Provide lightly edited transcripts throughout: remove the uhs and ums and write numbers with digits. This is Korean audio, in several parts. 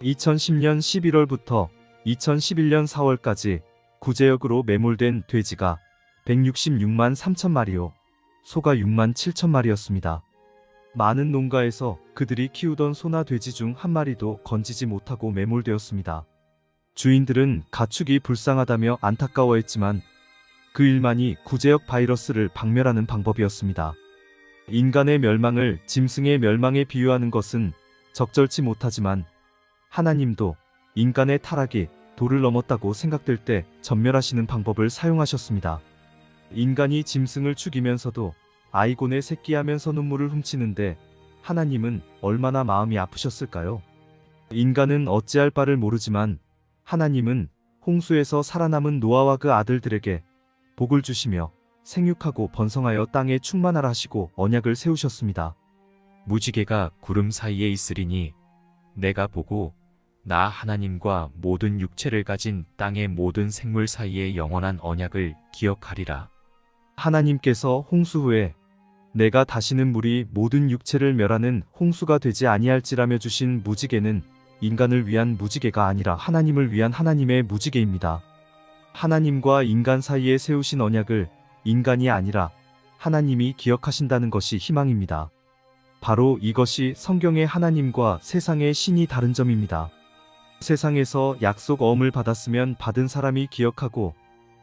2010년 11월부터 2011년 4월까지 구제역으로 매몰된 돼지가 166만 3천 마리요, 소가 6만 7천 마리였습니다. 많은 농가에서 그들이 키우던 소나 돼지 중 한 마리도 건지지 못하고 매몰되었습니다. 주인들은 가축이 불쌍하다며 안타까워했지만 그 일만이 구제역 바이러스를 박멸하는 방법이었습니다. 인간의 멸망을 짐승의 멸망에 비유하는 것은 적절치 못하지만 하나님도 인간의 타락이 도를 넘었다고 생각될 때 전멸하시는 방법을 사용하셨습니다. 인간이 짐승을 죽이면서도 아이곤의 새끼하면서 눈물을 훔치는데 하나님은 얼마나 마음이 아프셨을까요? 인간은 어찌할 바를 모르지만 하나님은 홍수에서 살아남은 노아와 그 아들들에게 복을 주시며 생육하고 번성하여 땅에 충만하라 하시고 언약을 세우셨습니다. 무지개가 구름 사이에 있으리니 내가 보고 나 하나님과 모든 육체를 가진 땅의 모든 생물 사이의 영원한 언약을 기억하리라. 하나님께서 홍수 후에 내가 다시는 물이 모든 육체를 멸하는 홍수가 되지 아니할지라며 주신 무지개는 인간을 위한 무지개가 아니라 하나님을 위한 하나님의 무지개입니다. 하나님과 인간 사이에 세우신 언약을 인간이 아니라 하나님이 기억하신다는 것이 희망입니다. 바로 이것이 성경의 하나님과 세상의 신이 다른 점입니다. 세상에서 약속 어음을 받았으면 받은 사람이 기억하고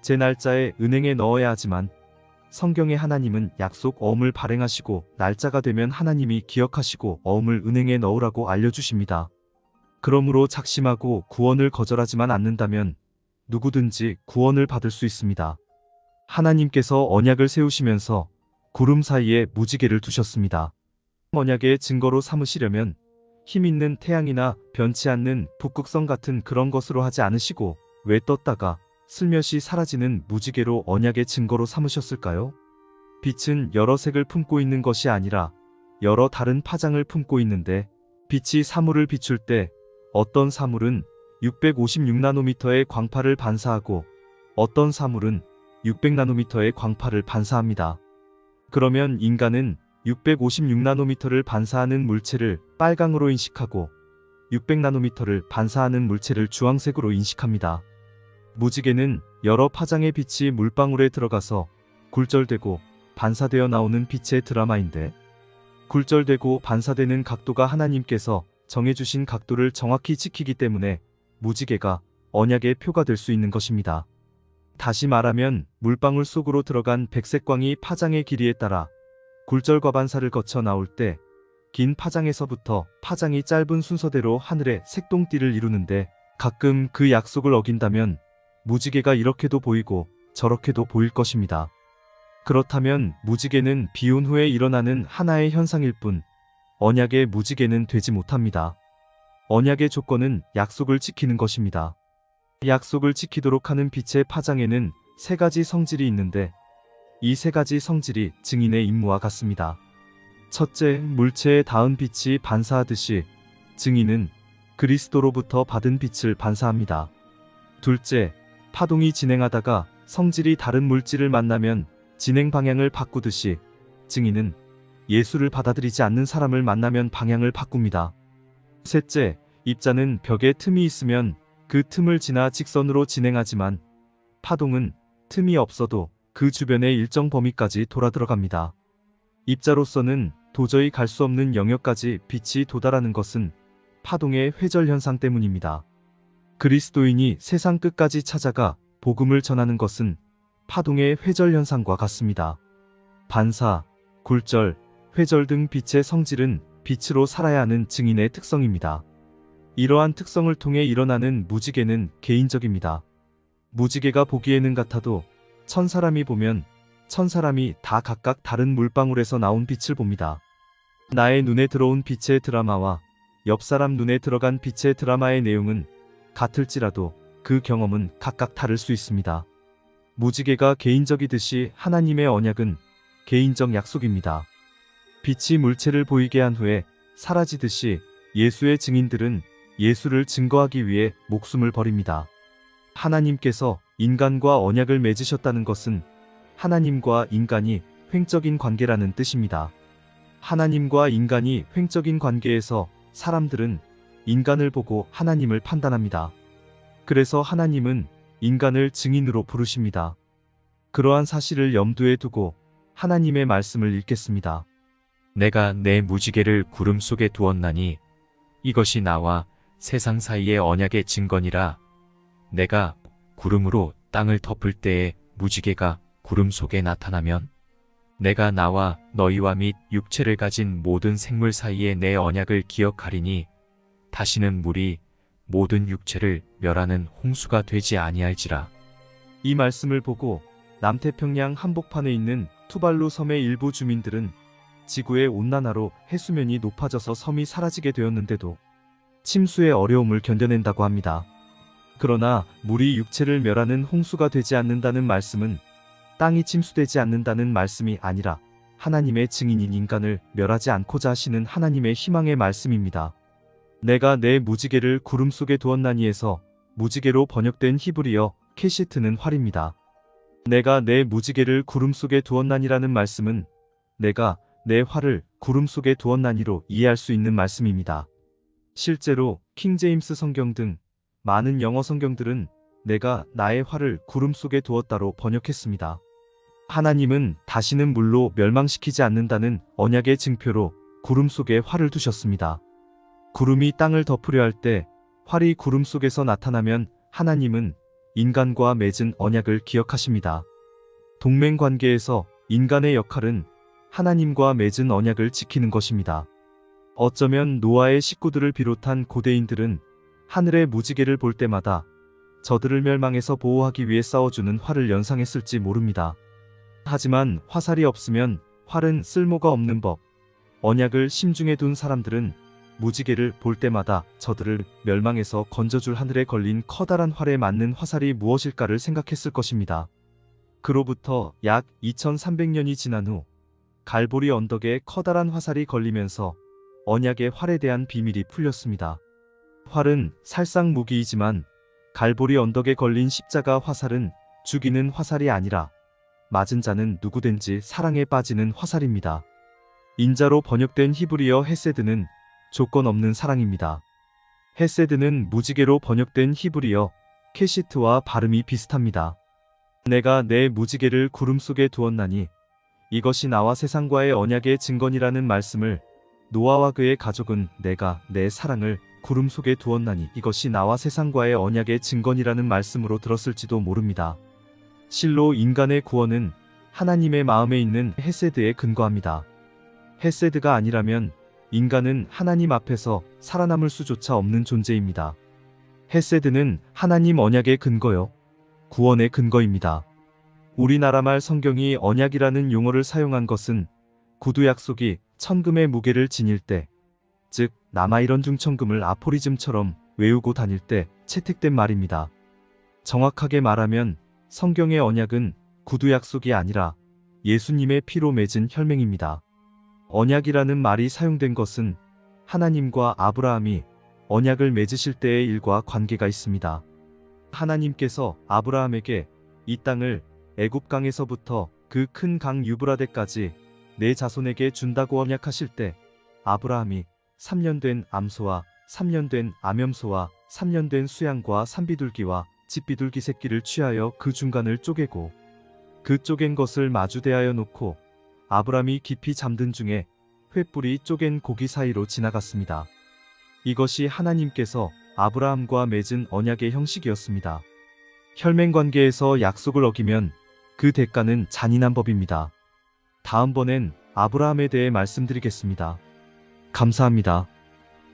제 날짜에 은행에 넣어야 하지만 성경의 하나님은 약속 어음을 발행하시고 날짜가 되면 하나님이 기억하시고 어음을 은행에 넣으라고 알려주십니다. 그러므로 작심하고 구원을 거절하지만 않는다면 누구든지 구원을 받을 수 있습니다. 하나님께서 언약을 세우시면서 구름 사이에 무지개를 두셨습니다. 언약의 증거로 삼으시려면 힘 있는 태양이나 변치 않는 북극성 같은 그런 것으로 하지 않으시고 왜 떴다가 슬며시 사라지는 무지개로 언약의 증거로 삼으셨을까요? 빛은 여러 색을 품고 있는 것이 아니라 여러 다른 파장을 품고 있는데 빛이 사물을 비출 때 어떤 사물은 656나노미터의 광파를 반사하고 어떤 사물은 600나노미터의 광파를 반사합니다. 그러면 인간은 656나노미터를 반사하는 물체를 빨강으로 인식하고 600나노미터를 반사하는 물체를 주황색으로 인식합니다. 무지개는 여러 파장의 빛이 물방울에 들어가서 굴절되고 반사되어 나오는 빛의 드라마인데 굴절되고 반사되는 각도가 하나님께서 정해주신 각도를 정확히 지키기 때문에 무지개가 언약의 표가 될 수 있는 것입니다. 다시 말하면 물방울 속으로 들어간 백색광이 파장의 길이에 따라 굴절과 반사를 거쳐 나올 때 긴 파장에서부터 파장이 짧은 순서대로 하늘의 색동띠를 이루는데 가끔 그 약속을 어긴다면 무지개가 이렇게도 보이고 저렇게도 보일 것입니다. 그렇다면 무지개는 비온 후에 일어나는 하나의 현상일 뿐 언약의 무지개는 되지 못합니다. 언약의 조건은 약속을 지키는 것입니다. 약속을 지키도록 하는 빛의 파장에는 세 가지 성질이 있는데 이 세 가지 성질이 증인의 임무와 같습니다. 첫째, 물체에 닿은 빛이 반사하듯이 증인은 그리스도로부터 받은 빛을 반사합니다. 둘째, 파동이 진행하다가 성질이 다른 물질을 만나면 진행 방향을 바꾸듯이 증인은 예수를 받아들이지 않는 사람을 만나면 방향을 바꿉니다. 셋째, 입자는 벽에 틈이 있으면 그 틈을 지나 직선으로 진행하지만 파동은 틈이 없어도 그 주변의 일정 범위까지 돌아들어갑니다. 입자로서는 도저히 갈 수 없는 영역까지 빛이 도달하는 것은 파동의 회절 현상 때문입니다. 그리스도인이 세상 끝까지 찾아가 복음을 전하는 것은 파동의 회절 현상과 같습니다. 반사, 굴절, 회절 등 빛의 성질은 빛으로 살아야 하는 증인의 특성입니다. 이러한 특성을 통해 일어나는 무지개는 개인적입니다. 무지개가 보기에는 같아도 천사람이 보면 천사람이 다 각각 다른 물방울에서 나온 빛을 봅니다. 나의 눈에 들어온 빛의 드라마와 옆 사람 눈에 들어간 빛의 드라마의 내용은 같을지라도 그 경험은 각각 다를 수 있습니다. 무지개가 개인적이듯이 하나님의 언약은 개인적 약속입니다. 빛이 물체를 보이게 한 후에 사라지듯이 예수의 증인들은 예수를 증거하기 위해 목숨을 버립니다. 하나님께서 인간과 언약을 맺으셨다는 것은 하나님과 인간이 횡적인 관계라는 뜻입니다. 하나님과 인간이 횡적인 관계에서 사람들은 인간을 보고 하나님을 판단합니다. 그래서 하나님은 인간을 증인으로 부르십니다. 그러한 사실을 염두에 두고 하나님의 말씀을 읽겠습니다. 내가 내 무지개를 구름 속에 두었나니 이것이 나와 세상 사이의 언약의 증거니라. 내가 구름으로 땅을 덮을 때에 무지개가 구름 속에 나타나면 내가 나와 너희와 및 육체를 가진 모든 생물 사이에 내 언약을 기억하리니 다시는 물이 모든 육체를 멸하는 홍수가 되지 아니할지라. 이 말씀을 보고 남태평양 한복판에 있는 투발루 섬의 일부 주민들은 지구의 온난화로 해수면이 높아져서 섬이 사라지게 되었는데도 침수의 어려움을 견뎌낸다고 합니다. 그러나 물이 육체를 멸하는 홍수가 되지 않는다는 말씀은 땅이 침수되지 않는다는 말씀이 아니라 하나님의 증인인 인간을 멸하지 않고자 하시는 하나님의 희망의 말씀입니다. 내가 내 무지개를 구름 속에 두었나니에서 무지개로 번역된 히브리어 케시트는 활입니다. 내가 내 무지개를 구름 속에 두었나니라는 말씀은 내가 내 활을 구름 속에 두었나니로 이해할 수 있는 말씀입니다. 실제로 킹제임스 성경 등 많은 영어 성경들은 내가 나의 활을 구름 속에 두었다로 번역했습니다. 하나님은 다시는 물로 멸망시키지 않는다는 언약의 증표로 구름 속에 활을 두셨습니다. 구름이 땅을 덮으려 할 때 활이 구름 속에서 나타나면 하나님은 인간과 맺은 언약을 기억하십니다. 동맹 관계에서 인간의 역할은 하나님과 맺은 언약을 지키는 것입니다. 어쩌면 노아의 식구들을 비롯한 고대인들은 하늘의 무지개를 볼 때마다 저들을 멸망에서 보호하기 위해 싸워주는 활을 연상했을지 모릅니다. 하지만 화살이 없으면 활은 쓸모가 없는 법. 언약을 심중에 둔 사람들은 무지개를 볼 때마다 저들을 멸망에서 건져줄 하늘에 걸린 커다란 활에 맞는 화살이 무엇일까를 생각했을 것입니다. 그로부터 약 2300년이 지난 후 갈보리 언덕에 커다란 화살이 걸리면서 언약의 활에 대한 비밀이 풀렸습니다. 활은 살상 무기이지만 갈보리 언덕에 걸린 십자가 화살은 죽이는 화살이 아니라 맞은 자는 누구든지 사랑에 빠지는 화살입니다. 인자로 번역된 히브리어 헤세드는 조건 없는 사랑입니다. 헤세드는 무지개로 번역된 히브리어 케시트와 발음이 비슷합니다. 내가 내 무지개를 구름 속에 두었나니 이것이 나와 세상과의 언약의 증거니라는 말씀을 노아와 그의 가족은 내가 내 사랑을 구름 속에 두었나니 이것이 나와 세상과의 언약의 증거니라는 말씀으로 들었을지도 모릅니다. 실로 인간의 구원은 하나님의 마음에 있는 헤세드에 근거합니다. 헤세드가 아니라면 인간은 하나님 앞에서 살아남을 수조차 없는 존재입니다. 헤세드는 하나님 언약의 근거요, 구원의 근거입니다. 우리나라말 성경이 언약이라는 용어를 사용한 것은 구두 약속이 천금의 무게를 지닐 때, 즉 남아이런 중천금을 아포리즘처럼 외우고 다닐 때 채택된 말입니다. 정확하게 말하면 성경의 언약은 구두 약속이 아니라 예수님의 피로 맺은 혈맹입니다. 언약이라는 말이 사용된 것은 하나님과 아브라함이 언약을 맺으실 때의 일과 관계가 있습니다. 하나님께서 아브라함에게 이 땅을 애굽강에서부터 그 큰 강 유브라데까지 내 자손에게 준다고 언약하실 때 아브라함이 3년 된 암소와 3년 된 암염소와 3년 된 수양과 산비둘기와 집비둘기 새끼를 취하여 그 중간을 쪼개고 그 쪼갠 것을 마주 대하여 놓고 아브라함이 깊이 잠든 중에 횃불이 쪼갠 고기 사이로 지나갔습니다. 이것이 하나님께서 아브라함과 맺은 언약의 형식이었습니다. 혈맹 관계에서 약속을 어기면 그 대가는 잔인한 법입니다. 다음번엔 아브라함에 대해 말씀드리겠습니다. 감사합니다.